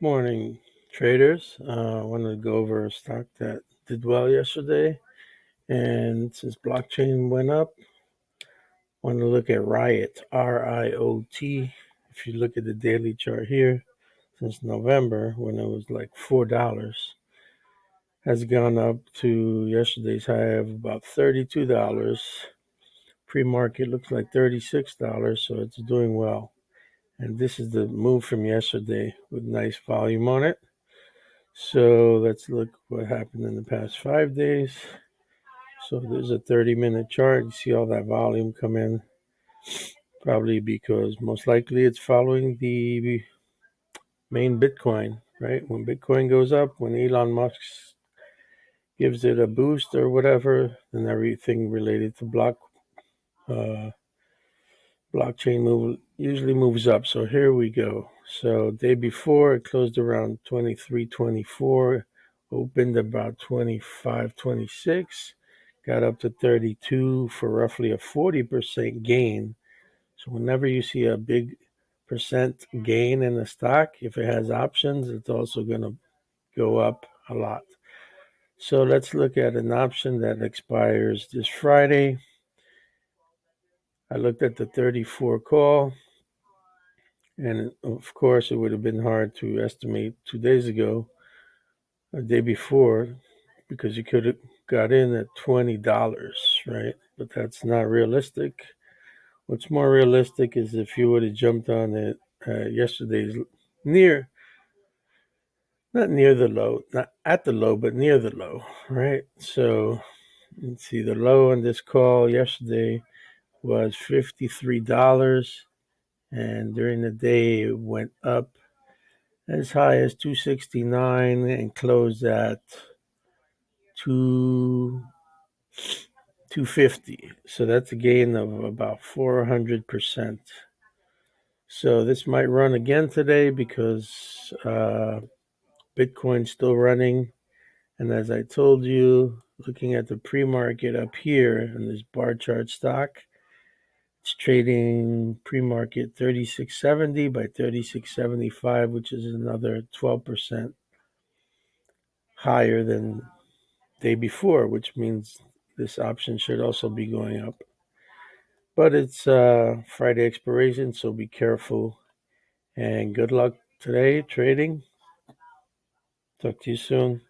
Morning, traders. I wanted to go over a stock that did well yesterday, and since blockchain went up, I want to look at Riot, RIOT. If you look at the daily chart here, since November, when it was like $4, has gone up to yesterday's high of about $32. Pre-market looks like $36, so it's doing well. And this is the move from yesterday with nice volume on it. So let's look what happened in the past 5 days. So there's a 30-minute chart. You see all that volume come in, probably because most likely it's following the main Bitcoin, right? When Bitcoin goes up, when Elon Musk gives it a boost or whatever, then everything related to uh, blockchain usually moves up. So here we go. So day before it closed around 23.24, opened about 25.26, got up to 32 for roughly a 40% gain. So whenever you see a big percent gain in a stock, if it has options, it's also going to go up a lot. So let's look at an option that expires this Friday. I looked at the 34 call. And of course, it would have been hard to estimate 2 days ago, a day before, because you could have got in at $20, right? But that's not realistic. What's more realistic is if you would have jumped on it yesterday's near, not near the low, not at the low, but near the low, right? So let's see, the low on this call yesterday was $53, and during the day it went up as high as 269 and closed at 2 250. So that's a gain of about 400%. So this might run again today because Bitcoin's still running. And as I told you, looking at the pre-market up here in this bar chart stock, it's trading pre-market 3670 by 3675, which is another 12% higher than day before, which means this option should also be going up. But it's Friday expiration, so be careful. And good luck today trading. Talk to you soon.